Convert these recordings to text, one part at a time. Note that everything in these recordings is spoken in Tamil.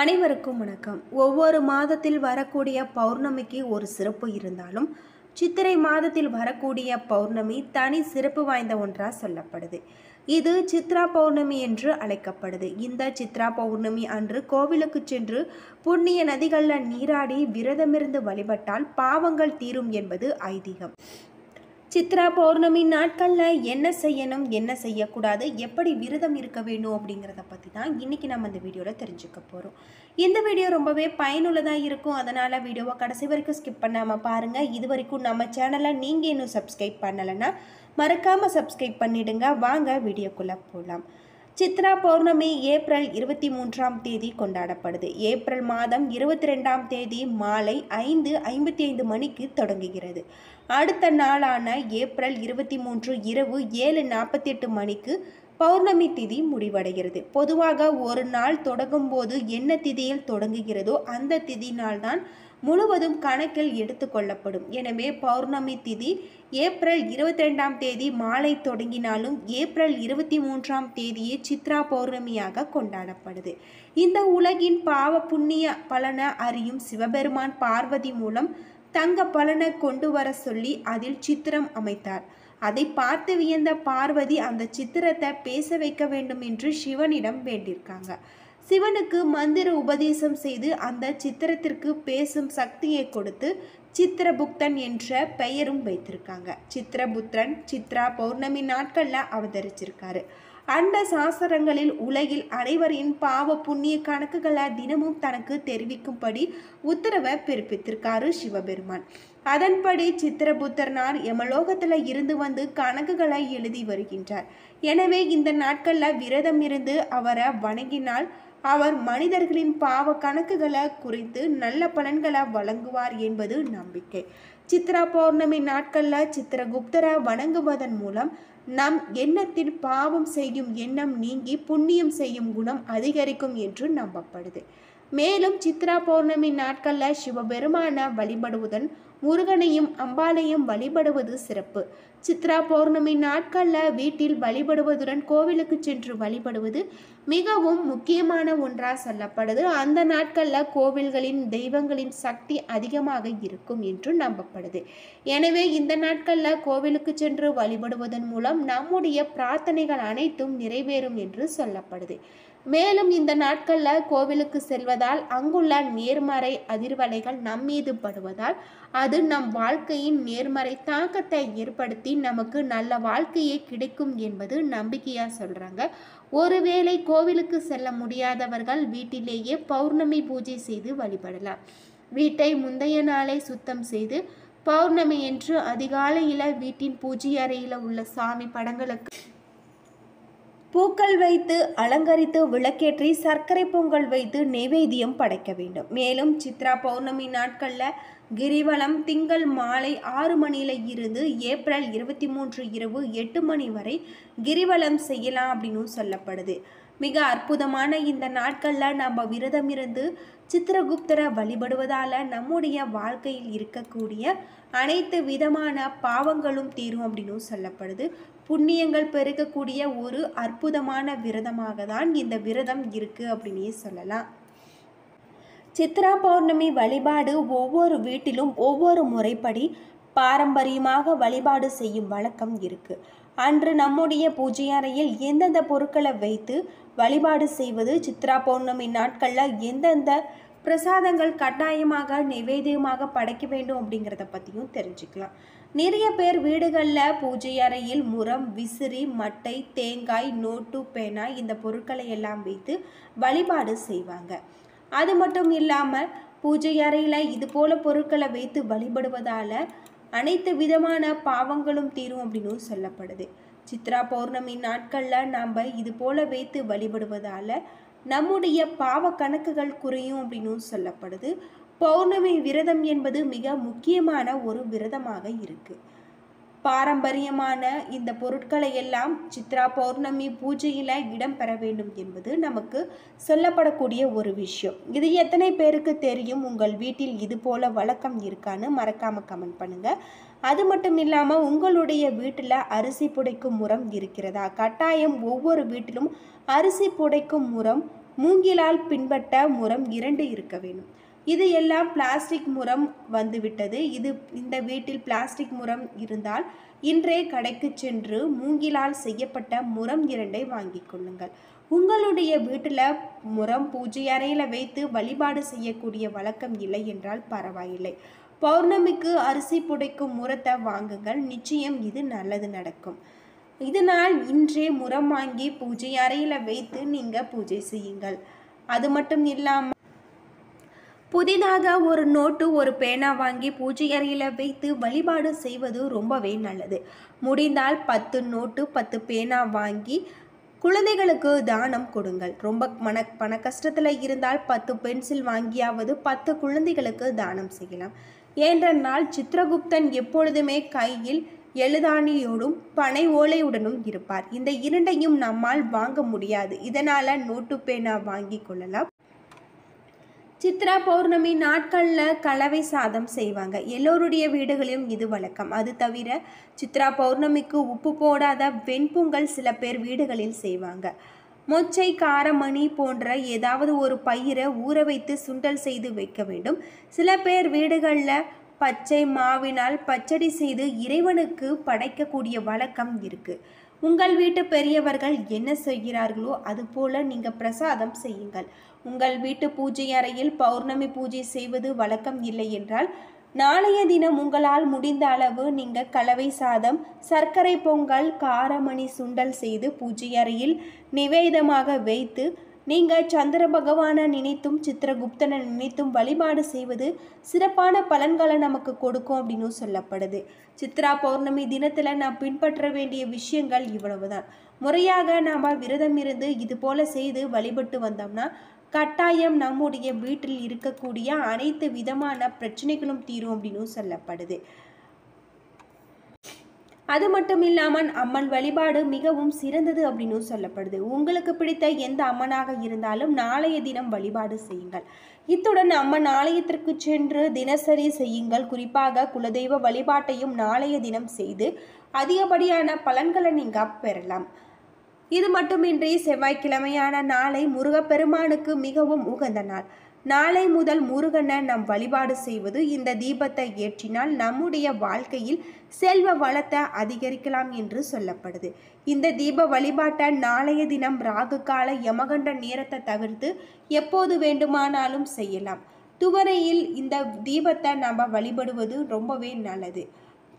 அனைவருக்கும் வணக்கம். ஒவ்வொரு மாதத்தில் வரக்கூடிய பௌர்ணமிக்கு ஒரு சிறப்பு இருந்தாலும் சித்திரை மாதத்தில் வரக்கூடிய பௌர்ணமி தனி சிறப்பு வாய்ந்த ஒன்றாக சொல்லப்படுது. இது சித்ரா பௌர்ணமி என்று அழைக்கப்படுது. இந்த சித்ரா பௌர்ணமி அன்று கோவிலுக்கு சென்று புண்ணிய நதிகளில் நீராடி விரதமிருந்து வழிபட்டால் பாவங்கள் தீரும் என்பது ஐதீகம். சித்ரா பௌர்ணமி நாட்களில் என்ன செய்யணும், என்ன செய்யக்கூடாது, எப்படி விரதம் இருக்க வேண்டும் அப்படிங்கிறத பற்றி தான் இன்றைக்கி நம்ம இந்த வீடியோவில் தெரிஞ்சுக்க போகிறோம். இந்த வீடியோ ரொம்பவே பயனுள்ளதாக இருக்கும். அதனால் வீடியோவை கடைசி வரைக்கும் ஸ்கிப் பண்ணாமல் பாருங்கள். இது வரைக்கும் நம்ம சேனலை நீங்கள் இன்னும் சப்ஸ்கிரைப் பண்ணலைன்னா மறக்காமல் சப்ஸ்கிரைப் பண்ணிவிடுங்க. வாங்க வீடியோக்குள்ளே போகலாம். சித்ரா பௌர்ணமி ஏப்ரல் 23ஆம் தேதி கொண்டாடப்படுது. ஏப்ரல் மாதம் 22ஆம் தேதி மாலை 5:55 மணிக்கு தொடங்குகிறது. அடுத்த நாளான ஏப்ரல் 23 இரவு 7:48 மணிக்கு பௌர்ணமி திதி முடிவடைகிறது. பொதுவாக ஒரு நாள் தொடங்கும் போது என்ன திதியில் தொடங்குகிறதோ அந்த திதி நாள்தான் முழுவதும் கணக்கில் எடுத்துக்கொள்ளப்படும். எனவே பௌர்ணமி திதி ஏப்ரல் 22ஆம் தேதி மாலை தொடங்கினாலும் ஏப்ரல் 23ஆம் தேதியே சித்ரா பௌர்ணமியாக கொண்டாடப்படுது. இந்த உலகின் பாவ புண்ணிய பலனை அறியும் சிவபெருமான் பார்வதி மூலம் தங்க பலனை கொண்டு வர சொல்லி அதில் சித்திரம் அமைத்தார். அதை பார்த்து வியந்த பார்வதி அந்த சித்திரத்தை பேச வைக்க வேண்டும் என்று சிவனிடம் வேண்டியிருக்காங்க. சிவனுக்கு மந்திர உபதேசம் செய்து அந்த சித்திரத்திற்கு பேசும் சக்தியை கொடுத்து சித்திரபுத்தன் என்ற பெயரும் வைத்திருக்காங்க. சித்திரபுத்திரன் சித்ரா பௌர்ணமி நாட்களில் அவதரிச்சிருக்காரு. அண்ட சாஸ்திரங்களில் உலகில் அனைவரின் பாவ புண்ணிய கணக்குகளை தினமும் தனக்கு தெரிவிக்கும்படி உத்தரவை பிறப்பித்திருக்காரு சிவபெருமான். அதன்படி சித்திரபுத்திரனார் யமலோகத்தில் இருந்து வந்து கணக்குகளை எழுதி வருகின்றார். எனவே இந்த நாட்களில் விரதம் இருந்து அவரை வணங்கினால் அவர் மனிதர்களின் பாவ கணக்குகளை குறித்து நல்ல பலன்களை வழங்குவார் என்பது நம்பிக்கை. சித்ரா பௌர்ணமி நாட்களில் சித்திரகுப்தரை வணங்குவதன் மூலம் நம் எண்ணத்தில் பாவம் செய்யும் எண்ணம் நீங்கி புண்ணியம் செய்யும் குணம் அதிகரிக்கும் என்று நம்பப்படுது. மேலும் சித்ரா பௌர்ணமி நாட்களில் சிவபெருமான வழிபடுவதன் முருகனையும் அம்பாளையும் வழிபடுவது சிறப்பு. சித்ரா பௌர்ணமி நாட்களில் வீட்டில் வழிபடுவதுடன் கோவிலுக்கு சென்று வழிபடுவது மிகவும் முக்கியமான ஒன்றாக சொல்லப்படுது. அந்த நாட்களில் கோவில்களின் தெய்வங்களின் சக்தி அதிகமாக இருக்கும் என்று நம்பப்படுது. எனவே இந்த நாட்களில் கோவிலுக்கு சென்று வழிபடுவதன் மூலம் நம்முடைய பிரார்த்தனைகள் அனைத்தும் நிறைவேறும் என்று சொல்லப்படுது. மேலும் இந்த நாட்களில் கோவிலுக்கு செல்வதால் அங்குள்ள நேர்மறை அதிர்வலைகள் நம்மீது படுவதால் அது நம் வாழ்க்கையின் நேர்மறை தாக்கத்தை ஏற்படுத்தி நமக்கு நல்ல வாழ்க்கையே கிடைக்கும் என்பது நம்பிக்கையாக சொல்கிறாங்க. ஒருவேளை கோவிலுக்கு செல்ல முடியாதவர்கள் வீட்டிலேயே பௌர்ணமி பூஜை செய்து வழிபடலாம். வீட்டை முந்தைய நாளை சுத்தம் செய்து பௌர்ணமி என்று அதிகாலையில் வீட்டின் பூஜை அறையில் உள்ள சாமி படங்களுக்கு பூக்கள் வைத்து அலங்கரித்து விளக்கேற்றி சர்க்கரை பொங்கல் வைத்து நைவேத்தியம் படைக்க வேண்டும். மேலும் சித்ரா பௌர்ணமி நாட்களில் கிரிவலம் திங்கள் மாலை 6 மணியில் இருந்து ஏப்ரல் 23 இரவு 8 மணி வரை கிரிவலம் செய்யலாம் அப்படின்னு சொல்லப்படுது. மிக அற்புதமான இந்த நாட்களில் நம்ம விரதம் இருந்து சித்திரகுப்தரை வழிபடுவதால் நம்முடைய வாழ்க்கையில் இருக்கக்கூடிய அனைத்து விதமான பாவங்களும் தீரும் அப்படின்னு சொல்லப்படுது. புண்ணியங்கள் பெருகக்கூடிய ஒரு அற்புதமான விரதமாக தான் இந்த விரதம் இருக்குது அப்படின்னே சொல்லலாம். சித்ரா பௌர்ணமி வழிபாடு ஒவ்வொரு வீட்டிலும் ஒவ்வொரு முறைப்படி பாரம்பரியமாக வழிபாடு செய்யும் வழக்கம் இருக்குது. அன்று நம்முடைய பூஜை அறையில் எந்தெந்த பொருட்களை வைத்து வழிபாடு செய்வது, சித்ரா பௌர்ணமி நாட்களில் எந்தெந்த பிரசாதங்கள் கட்டாயமாக நைவேத்தியமாக படைக்க வேண்டும் அப்படிங்கிறத பற்றியும் தெரிஞ்சுக்கலாம். நிறைய பேர் வீடுகளில் பூஜை அறையில் முறம், விசிறி, மட்டை, தேங்காய், நோட்டு, பேனா இந்த பொருட்களை எல்லாம் வைத்து வழிபாடு செய்வாங்க. அது மட்டும் இல்லாமல் பூஜை அறையில் இது போல பொருட்களை வைத்து வழிபடுவதால் அனைத்து விதமான பாவங்களும் தீரும் அப்படின்னு சொல்லப்படுது. சித்ரா பௌர்ணமி நாட்களில் நாம் இது போல வைத்து வழிபடுவதால் நம்முடைய பாவ கணக்குகள் குறையும் அப்படின்னு சொல்லப்படுது. பௌர்ணமி விரதம் என்பது மிக முக்கியமான ஒரு விரதமாக இருக்குது. பாரம்பரியமான இந்த பொருட்களை எல்லாம் சித்ரா பௌர்ணமி பூஜையில் இடம்பெற வேண்டும் என்பது நமக்கு சொல்லப்படக்கூடிய ஒரு விஷயம். இது எத்தனை பேருக்கு தெரியும்? உங்கள் வீட்டில் இது போல வழக்கம் இருக்கான்னு மறக்காமல் கமெண்ட் பண்ணுங்கள். அது மட்டும் இல்லாமல் உங்களுடைய வீட்டில் அரிசி புடைக்கும் முறம் இருக்கிறதா? கட்டாயம் ஒவ்வொரு வீட்டிலும் அரிசி புடைக்கும் முறம் மூங்கிலால் பின்பற்ற முறம் 2 இருக்க வேண்டும். இது எல்லாம் பிளாஸ்டிக் முறம் வந்துவிட்டது. இந்த வீட்டில் பிளாஸ்டிக் முறம் இருந்தால் இன்றே கடைக்கு சென்று மூங்கிலால் செய்யப்பட்ட முறம் 2 வாங்கி கொள்ளுங்கள். உங்களுடைய வீட்டில் முறம் பூஜை அறையில் வைத்து வழிபாடு செய்யக்கூடிய வழக்கம் இல்லை என்றால் பரவாயில்லை. பௌர்ணமிக்கு அரிசி புடைக்கும் முறத்தை வாங்குங்கள். நிச்சயம் இது நல்லது நடக்கும். இதனால் இன்றே முறம் வாங்கி பூஜை அறையில் வைத்து நீங்கள் பூஜை செய்யுங்கள். அது மட்டும் இல்லாமல் புதிதாக ஒரு நோட்டு ஒரு பேனா வாங்கி பூஜை அறையில் வைத்து வழிபாடு செய்வது ரொம்பவே நல்லது. முடிந்தால் 10 நோட்டு 10 பேனா வாங்கி குழந்தைகளுக்கு தானம் கொடுங்கள். ரொம்ப பண கஷ்டத்தில் இருந்தால் 10 பென்சில் வாங்கியாவது 10 குழந்தைகளுக்கு தானம் செய்யலாம். ஏனென்றால் சித்திரகுப்தன் எப்பொழுதுமே கையில் எழுதாணியோடும் பனை ஓலையுடனும் இருப்பார். இந்த 2ஐயும் நம்மால் வாங்க முடியாது. இதனால் நோட்டு பேனா வாங்கி கொள்ளலாம். சித்ரா பௌர்ணமி நாட்களில் கலவை சாதம் செய்வாங்க. எல்லோருடைய வீடுகளிலும் இது வழக்கம். அது தவிர சித்ரா பௌர்ணமிக்கு உப்பு போடாத வெண்பொங்கல் சில பேர் வீடுகளில் செய்வாங்க. மொச்சை காரமணி போன்ற ஏதாவது ஒரு பயிரை ஊற வைத்து சுண்டல் செய்து வைக்க வேண்டும். சில பேர் வீடுகளில் பச்சை மாவினால் பச்சடி செய்து இறைவனுக்கு படைக்கக்கூடிய வழக்கம் இருக்குது. உங்கள் வீட்டு பெரியவர்கள் என்ன செய்கிறார்களோ அதுபோல் நீங்கள் பிரசாதம் செய்யுங்கள். உங்கள் வீட்டு பூஜை அறையில் பௌர்ணமி பூஜை செய்வது வழக்கம் இல்லை என்றால் நாளைய தினம் உங்களால் முடிந்த அளவு நீங்கள் கலவை சாதம், சர்க்கரை பொங்கல், காரமணி சுண்டல் செய்து பூஜை அறையில் நிவேதமாக வைத்து நீங்கள் சந்திர பகவானை நினைத்தும் சித்திரகுப்தனை நினைத்தும் வழிபாடு செய்வது சிறப்பான பலன்களை நமக்கு கொடுக்கும் அப்படின்னு சொல்லப்படுது. சித்ரா பௌர்ணமி தினத்தில் நாம் பின்பற்ற வேண்டிய விஷயங்கள் இவ்வளவுதான். முறையாக நாம் விரதம் இருந்து இது போல செய்து வழிபட்டு வந்தோம்னா கட்டாயம் நம்முடைய வீட்டில் இருக்கக்கூடிய அனைத்து விதமான பிரச்சனைகளும் தீரும் அப்படின்னு சொல்லப்படுது. அது மட்டும் இல்லாமல் அம்மன் வழிபாடு மிகவும் சிறந்தது அப்படின்னு சொல்லப்படுது. உங்களுக்கு பிடித்த எந்த அம்மனாக இருந்தாலும் நாளைய தினம் வழிபாடு செய்யுங்கள். இத்துடன் அம்மன் ஆலயத்திற்கு சென்று தினசரி செய்யுங்கள். குறிப்பாக குலதெய்வ வழிபாட்டையும் நாளைய தினம் செய்து அதிகப்படியான பலன்களை நீங்கள் பெறலாம். இது மட்டுமின்றி செவ்வாய்க்கிழமையான நாளை முருகப்பெருமானுக்கு மிகவும் உகந்த நாள். நாளை முதல் முருகனை நம் வழிபாடு செய்வது, இந்த தீபத்தை ஏற்றினால் நம்முடைய வாழ்க்கையில் செல்வ வளத்தை அதிகரிக்கலாம் என்று சொல்லப்படுது. இந்த தீப வழிபாட்டை நாளைய தினம் ராகு கால யமகண்ட நேரத்தை தவிர்த்து எப்போது வேண்டுமானாலும் செய்யலாம். துவரையில் இந்த தீபத்தை நாம் வழிபடுவது ரொம்பவே நல்லது.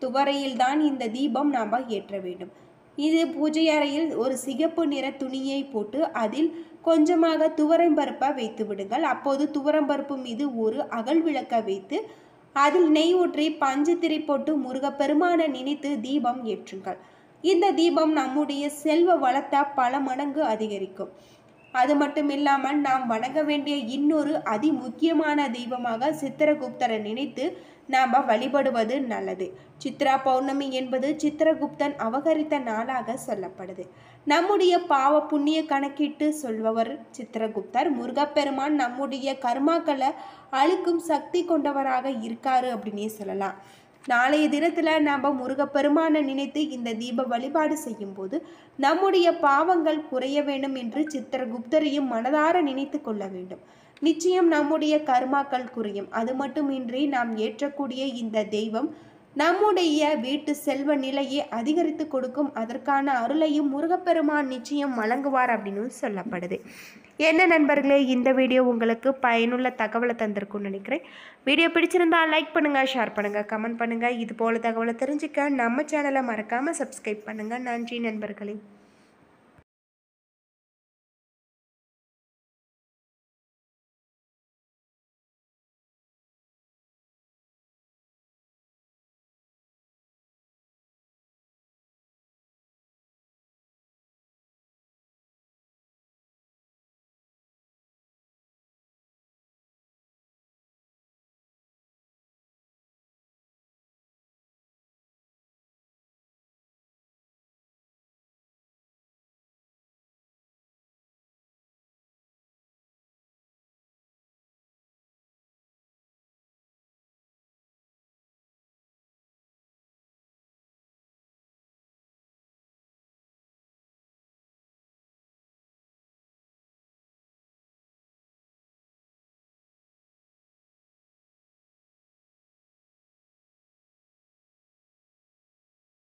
துவரையில் தான் இந்த தீபம் நாம் ஏற்ற வேண்டும். இது பூஜை அறையில் ஒரு சிகப்பு நிற துணியை போட்டு அதில் கொஞ்சமாக துவரம்பருப்பை வைத்து விடுங்கள். அப்போது துவரம்பருப்பு மீது ஒரு அகல் விளக்கை வைத்து அதில் நெய் ஊற்றி பஞ்சுத்திரி போட்டு முருகப்பெருமானை நினைத்து தீபம் ஏற்றுங்கள். இந்த தீபம் நம்முடைய செல்வ வளத்தை பல மடங்கு அதிகரிக்கும். அது மட்டும் இல்லாமல் நாம் வணங்க வேண்டிய இன்னொரு அதி முக்கியமான தெய்வமாக சித்திரகுப்தரை நினைத்து நாம் வழிபடுவது நல்லது. சித்ரா பௌர்ணமி என்பது சித்திரகுப்தன் அவகரித்த நாளாக சொல்லப்படுது. நம்முடைய பாவ புண்ணிய கணக்கிட்டு சொல்பவர் சித்திரகுப்தர். முருகப்பெருமான் நம்முடைய கர்மாக்களை அழிக்கும் சக்தி கொண்டவராக இருக்காரு அப்படின்னே சொல்லலாம். நாளைய தினத்தில் நாம் முருகப்பெருமானை நினைத்து இந்த தீப வழிபாடு செய்யும் போது நம்முடைய பாவங்கள் குறைய வேண்டும் என்று சித்திரகுப்தரையும் மனதார நினைத்து கொள்ள வேண்டும். நிச்சயம் நம்முடைய கர்மாக்கள் குறையும். அது மட்டுமின்றி நாம் ஏற்றக்கூடிய இந்த தெய்வம் நம்முடைய வீட்டு செல்வ நிலையை அதிகரித்து கொடுக்கும். அதற்கான அருளையும் முருகப்பெருமான் நிச்சயம் வழங்குவார் அப்படின்னு சொல்லப்படுது. என்ன நண்பர்களே, இந்த வீடியோ உங்களுக்கு பயனுள்ள தகவலை தந்திருக்கும்னு நினைக்கிறேன். வீடியோ பிடிச்சிருந்தா லைக் பண்ணுங்கள், ஷேர் பண்ணுங்கள், கமெண்ட் பண்ணுங்கள். இது போல தகவலை தெரிஞ்சுக்க நம்ம சேனலை மறக்காமல் சப்ஸ்கிரைப் பண்ணுங்கள். நன்றி நண்பர்களே.